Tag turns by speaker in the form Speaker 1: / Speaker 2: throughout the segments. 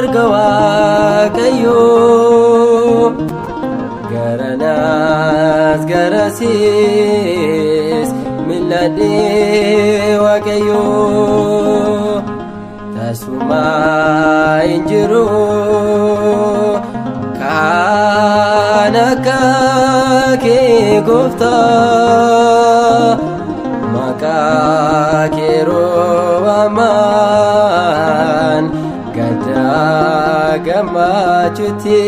Speaker 1: argawakayo garanas garasis milade wakayo tasuma injiru kanaka ke gofta maka kero aman gada gamachuti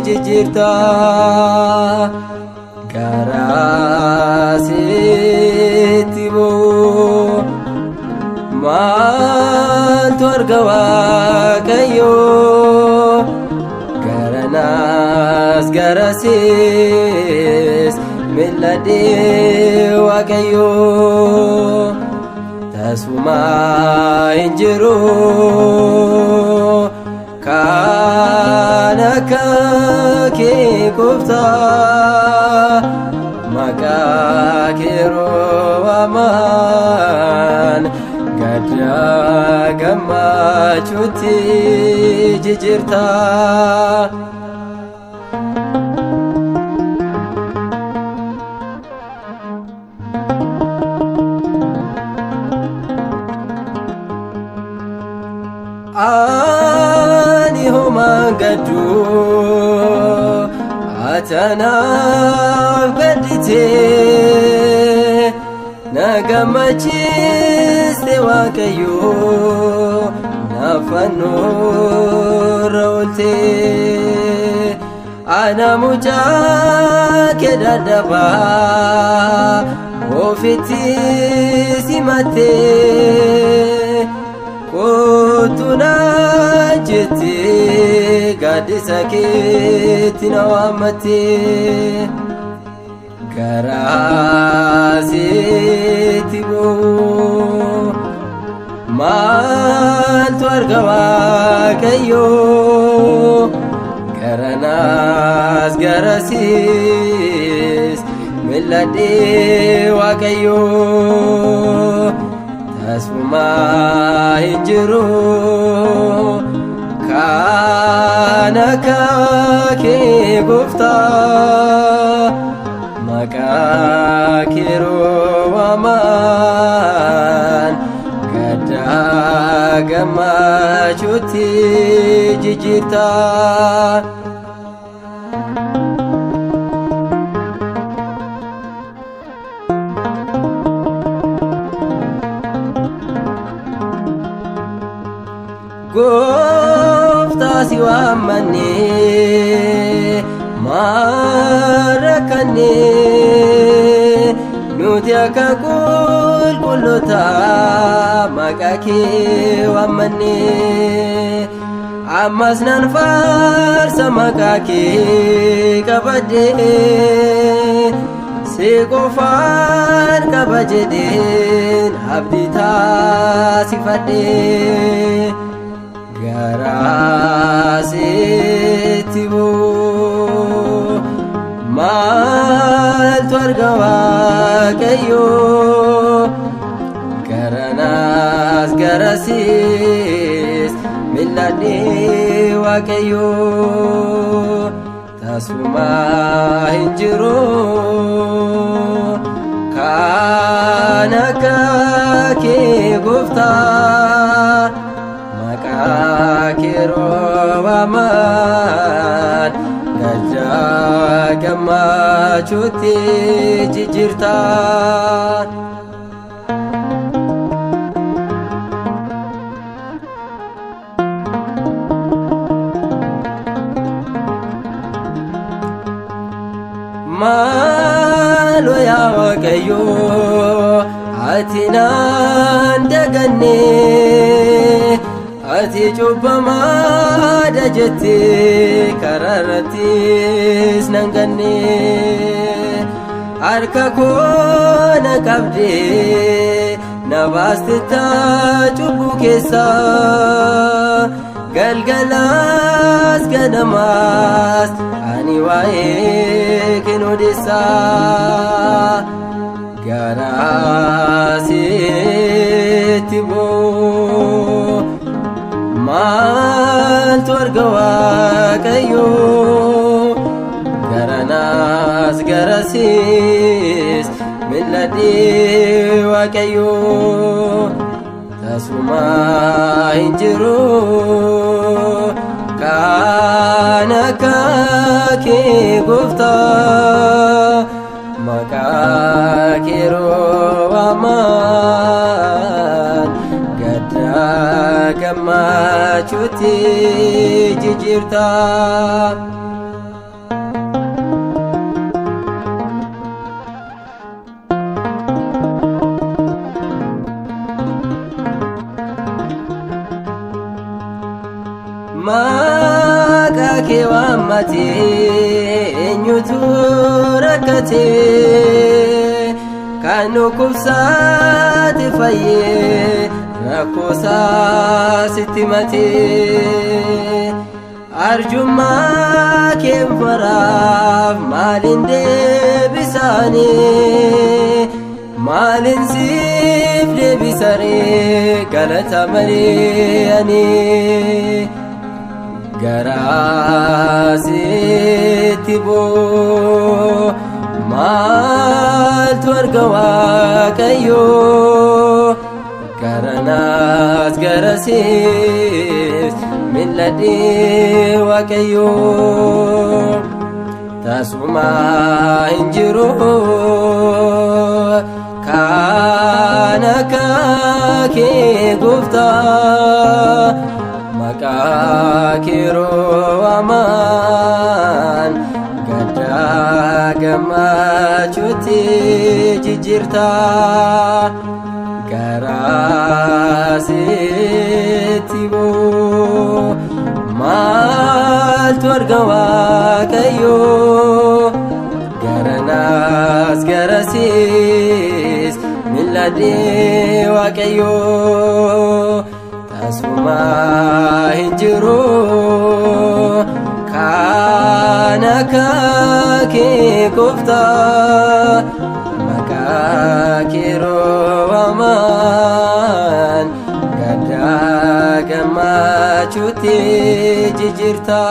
Speaker 1: jijirta garasitibo mal torgawakayo garanas garasis milade wakayo tasuma injiru kanaka ke kufta maka kero aman gada gamachuti jijirta ani homa gadu atana gadite nagamachi sewakayo nafano rolte ana muja kedadaba ofiti simate kotuna jeti gadisa ketina wamate garasitibo mal torgawakayo garanas garasis milade wakayo tasuma injiru kanaka ke gufta maka kiro aman gada gamachuti jijirta gofta siwamane marakane nuti akakul kulota makake wamane amasnan farsa makake kabade sekofan kabajeden abdita sifade garasitibo mal torgawakayo garanas garasis milade wakayo tasuma injiru kanaka ke gufta kiro aman gada gamachuti jijirta malo ya wakayo atinan dagane ati chubama dajete kararatis nangane arka kona kabde nabastita chubu kesa galgalas ganamas ani wae kinodesa garasitibo mal maaltu arga Waaqayyoo garanaas garasiis mil'adhee Waaqayyoo tasumaa hin jiru kan akka kee Gooftaa maqaa kee yeroo waaman gaddaa gammachuutti jijjiirta. Maqaa kee waammatee eenyutu rakkatee kan dhukkubsate fayyee rakkoosaa sitti himatee arjummaa kee maraaf maaliin deebisaanii maaliin siif deebisaree galata malee ani garasitti boo maaltu arga Waaqayyoo garanaas garasiis mil'adhee Waaqayyoo tasumaa hin jiru kan akka kee Gooftaa maqaa kee yeroo waaman gaddaa gammachuutti jijjiirta. Garasitti boo maaltu arga Waaqayyoo garanaas garasiis mil'adhee Waaqayyoo tasumaa hin jiru kan akka kee Gooftaa maqaa kee yeroo waaman gaddaa gammachuutti jijjiirta.